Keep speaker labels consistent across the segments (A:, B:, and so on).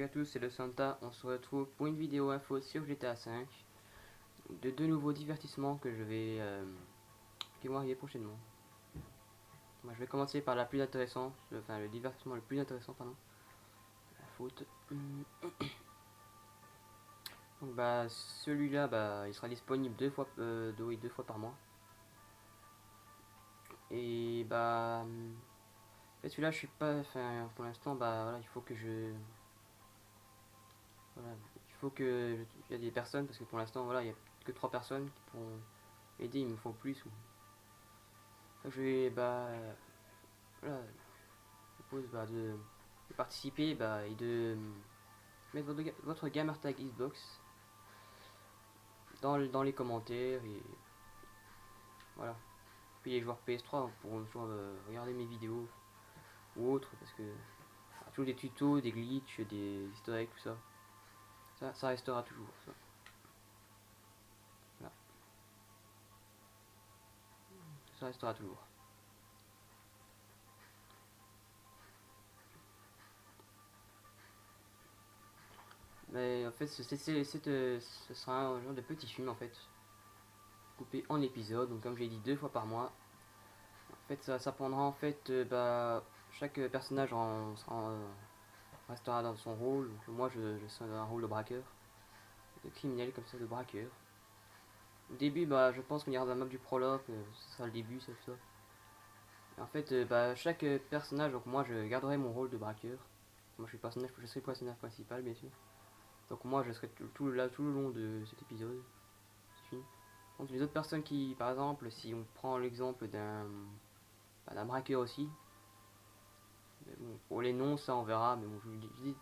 A: Salut à tous, c'est le Santa, on se retrouve pour une vidéo info sur GTA 5 de deux nouveaux divertissements que qui vont arriver prochainement. Moi, je vais commencer par la plus intéressante, le divertissement le plus intéressant, pardon, la faute. Donc bah celui-là, bah il sera disponible deux fois par mois. Et bah en fait, celui-là je suis pas, enfin pour l'instant bah voilà, il faut que voilà, il faut que il y a des personnes parce que pour l'instant voilà, il y a que 3 personnes qui pourront aider, il me faut plus. Je vais voilà, je propose de participer et de mettre votre gamer tag Xbox dans les commentaires et voilà. Puis les joueurs PS3 pourront toujours regarder mes vidéos ou autres parce que toujours des tutos, des glitches, des easter eggs, tout ça. Ça restera toujours ça. Voilà. Ça restera toujours. Mais en fait, ce sera un genre de petit film en fait, coupé en épisodes. Donc comme j'ai dit 2 fois par mois. En fait, ça prendra en fait, chaque personnage restera dans son rôle. Donc, moi, je serai dans un rôle de braqueur, de criminel comme ça, de braqueur. Au début, je pense qu'on ira dans la map du prologue, ce sera le début, ça, tout ça. Et en fait, chaque personnage, donc moi, je garderai mon rôle de braqueur. Moi, je serai le personnage principal, bien sûr. Donc moi, je serai tout le long de cet épisode, ce film. Donc les autres personnes qui, par exemple, si on prend l'exemple d'un braqueur aussi. Bon, pour les noms, ça on verra, mais bon,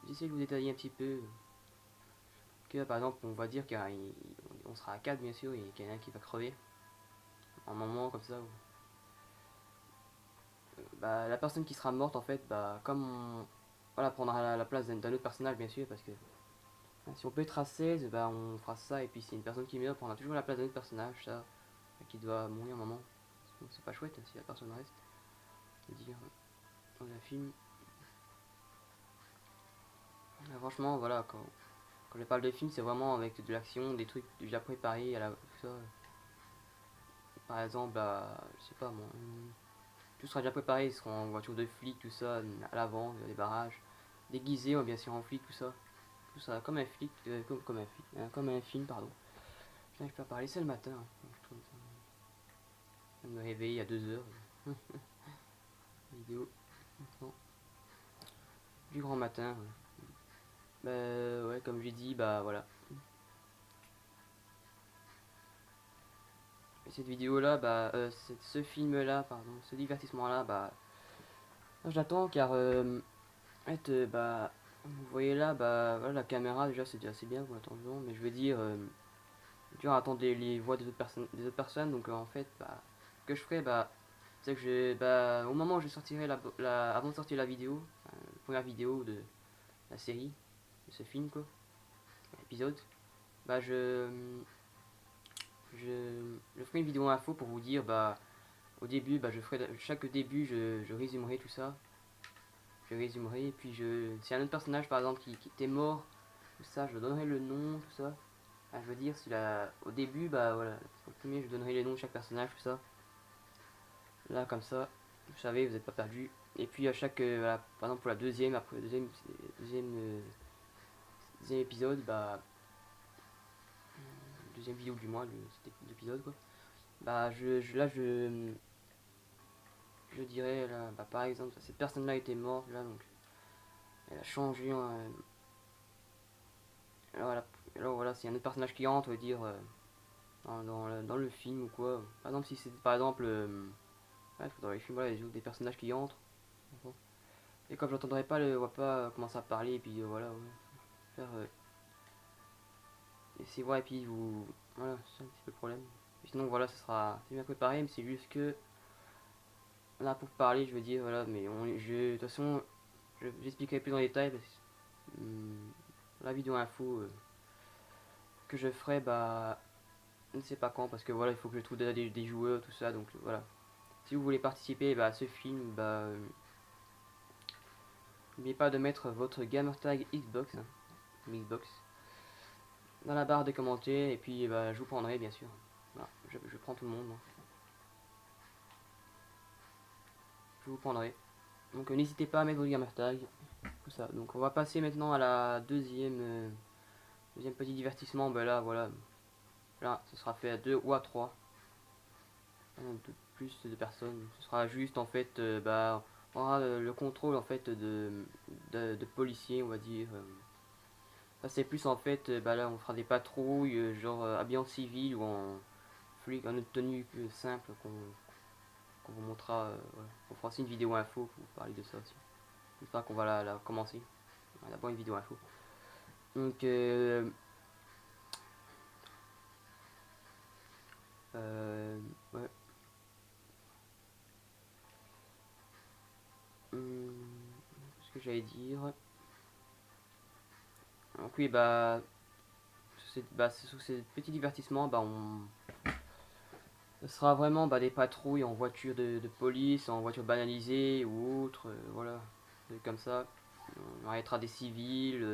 A: j'essaie de vous détailler un petit peu. Que par exemple, on va dire qu'on sera à 4 bien sûr, et qu'il y en a un qui va crever. Un moment comme ça. La personne qui sera morte en fait, voilà, prendra la place d'un autre personnage bien sûr, parce que si on peut être à 16, on fera ça, et puis si une personne qui meurt, on prendra toujours la place d'un autre personnage, ça, qui doit mourir un moment. C'est pas chouette hein, si la personne reste. Je veux dire, dans un film. Franchement, voilà, quand je parle de film, c'est vraiment avec de l'action, des trucs déjà préparés à tout ça. Par exemple, je sais pas moi, tout sera déjà préparé, ils seront en voiture de flic, tout ça, à l'avant, des barrages, déguisés, bien sûr en flic, tout ça. Tout ça, comme un flic, comme un film, pardon. Je n'arrive pas à parler, c'est le matin. Je me réveiller à 2 heures. Vidéo, maintenant, du grand matin. Ouais, comme j'ai dit, voilà. Et cette vidéo là, ce film là, pardon, ce divertissement là, j'attends car en fait, vous voyez là, voilà, la caméra déjà c'est déjà assez bien pour l'attention, mais je veux dire, dur à attendre les voix des autres personnes, donc en fait, ce que je ferai, c'est que au moment où je sortirai avant de sortir la vidéo, la première vidéo de la série, de ce film quoi, épisode, bah je ferai une vidéo info pour vous dire, au début, chaque début, je résumerai tout ça. Je résumerai, et puis si un autre personnage par exemple qui était mort, tout ça, je donnerai le nom, tout ça. Je veux dire, au début, voilà, pour le premier, je donnerai les noms de chaque personnage, tout ça. Là, comme ça, vous savez, vous n'êtes pas perdu. Et puis à chaque, voilà, par exemple pour la deuxième, après le deuxième épisode, deuxième vidéo du mois, cet épisode quoi. Là, je dirais, là, par exemple, cette personne-là était morte, là, donc elle a changé. Alors voilà, s'il y a un autre personnage qui entre, dire dans le film ou quoi. Par exemple, si c'est par exemple, dans les films, voilà, des personnages qui entrent. Et comme j'entendrai pas, on va pas commencer à parler et puis voilà, ouais, faire. Et c'est vrai, et puis vous. Voilà, c'est un petit peu le problème. Et sinon, voilà, c'est bien préparé, mais c'est juste que. Là, pour parler, je veux dire, voilà, mais de toute façon, j'expliquerai plus en détail parce que la vidéo info que je ferai, je ne sais pas quand, parce que voilà, il faut que je trouve des joueurs, tout ça, donc voilà. Si vous voulez participer à ce film, N'oubliez pas de mettre votre gamertag Xbox, hein, Xbox, dans la barre de commentaires, et puis bah, je vous prendrai bien sûr. Voilà, je prends tout le monde, hein. Je vous prendrai. Donc n'hésitez pas à mettre votre gamertag, tout ça. Donc on va passer maintenant à la deuxième petit divertissement. Ben là voilà, là ce sera fait à 2 ou à 3, de plus de personnes. Ce sera juste en fait, bah, on aura le contrôle en fait de policiers, on va dire. Ça c'est plus en fait, bah là on fera des patrouilles, genre habillés en civil ou en flic, en autre tenue simple qu'on vous montrera. Voilà. On fera aussi une vidéo info pour vous parler de ça aussi. J'espère qu'on va la commencer. On va d'abord une vidéo info. Donc ouais. Ce que j'allais dire. Donc oui, bah, sous ces petits divertissements, bah, ce sera vraiment bah, des patrouilles en voiture de police, en voiture banalisée ou autre, voilà, comme ça. On arrêtera des civils,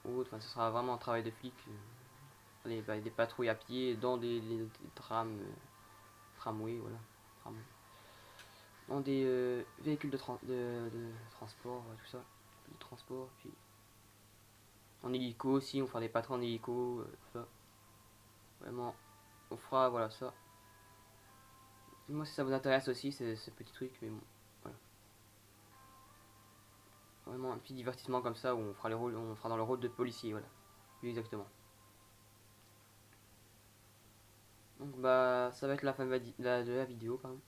A: autre, enfin, ce sera vraiment un travail de flic. Des patrouilles à pied dans des trams, tramways, voilà, tramways. Dans des véhicules de transport, tout ça, de transport, puis en hélico aussi, on fera des patrouilles en hélico, tout ça. Vraiment, on fera, voilà, ça. Moi, si ça vous intéresse aussi, ce petit truc, mais bon, voilà. Vraiment un petit divertissement comme ça où on fera, on fera dans le rôle de policier, voilà. Plus exactement. Donc, bah, ça va être la fin de la vidéo, pardon.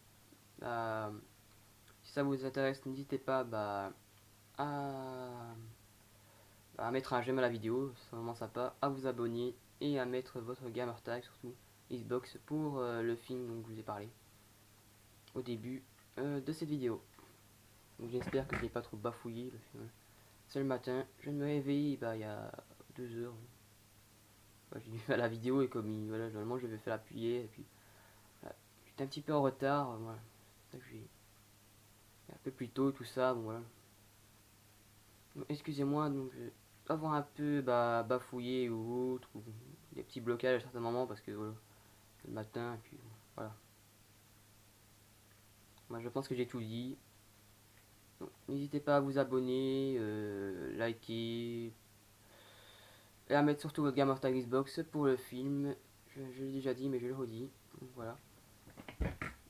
A: Bah, si ça vous intéresse, n'hésitez pas bah, à, à mettre un j'aime à la vidéo, c'est vraiment sympa, à vous abonner et à mettre votre gamer tag, surtout Xbox, pour le film dont je vous ai parlé au début de cette vidéo. Donc j'espère que je n'ai pas trop bafouillé. C'est le matin, je me réveille bah, il y a 2 heures. Bah, j'ai dû faire la vidéo et comme voilà, normalement je vais faire l'appuyer et puis voilà, j'étais un petit peu en retard. Voilà. C'est ça que j'ai un peu plus tôt tout ça. Bon, voilà. Excusez-moi, donc je vais avoir un peu bah, bafouillé ou autre, ou des petits blocages à certains moments parce que voilà, c'est le matin et puis voilà. Moi je pense que j'ai tout dit. N'hésitez pas à vous abonner, liker, et à mettre surtout votre gamer tag Xbox pour le film. Je l'ai déjà dit, mais je le redis. Donc, voilà.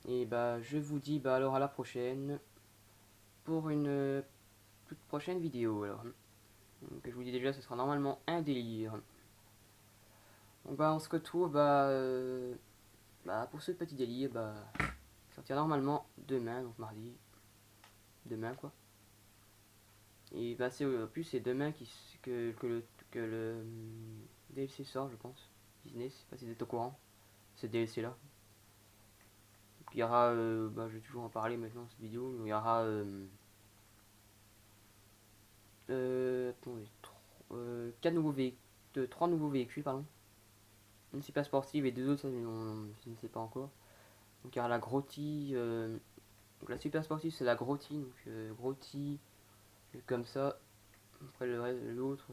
A: Et bah, je vous dis bah alors à la prochaine pour une toute prochaine vidéo. Alors, donc, je vous dis déjà, ce sera normalement un délire. Donc bah, on se retrouve bah pour ce petit délire bah sortir normalement demain, donc mardi, demain quoi. Et bah c'est plus c'est demain que le DLC sort, je pense. Disney, je sais pas si vous êtes au courant, ce DLC là. Il y aura, bah, je vais toujours en parler maintenant dans cette vidéo, il y aura attendez, 3 nouveaux véhicules, pardon. Une super sportive et 2 autres, ça, je ne sais pas encore. Donc il y aura la Grotti, donc la super sportive c'est la Grotti, donc Grotti, comme ça. Après l'autre,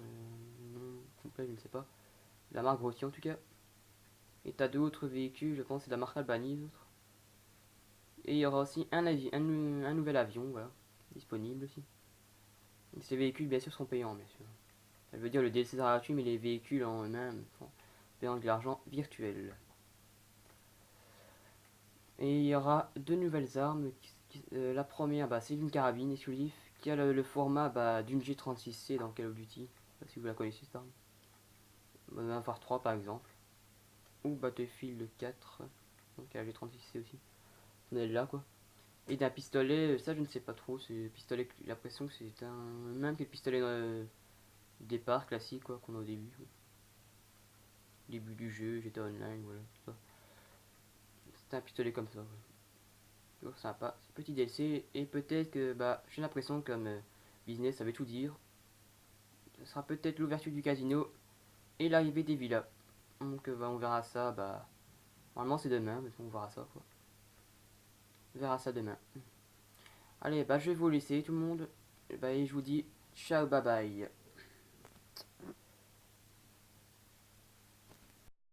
A: non complet, je ne sais pas. La marque Grotti en tout cas. Et t'as d'autres véhicules, je pense c'est la marque Albany, d'autres. Et il y aura aussi un nouvel avion, voilà, disponible aussi. Et ces véhicules, bien sûr, seront payants, bien sûr. Ça veut dire le DLC sera gratuit, mais les véhicules en eux-mêmes sont payant de l'argent virtuel. Et il y aura 2 nouvelles armes. La première, bah, c'est une carabine exclusive qui a le format bah, d'une G36C dans Call of Duty. Je sais pas si vous la connaissez cette arme. Modern Warfare 3 par exemple. Ou Battlefield 4. Donc la G36C aussi. On est là quoi. Et d'un pistolet, ça je ne sais pas trop. C'est pistolet, j'ai l'impression que c'est un même que le pistolet départ classique quoi qu'on a au début. Début du jeu, j'étais online, voilà. Tout ça. C'est un pistolet comme ça. Ouais. Toujours sympa, ce petit DLC. Et peut-être que bah j'ai l'impression comme business ça veut tout dire. Ce sera peut-être l'ouverture du casino et l'arrivée des villas. Donc bah, on verra ça bah. Normalement c'est demain, mais on verra ça quoi. On verra ça demain. Allez, bah je vais vous laisser tout le monde. Bah, et je vous dis ciao, bye bye.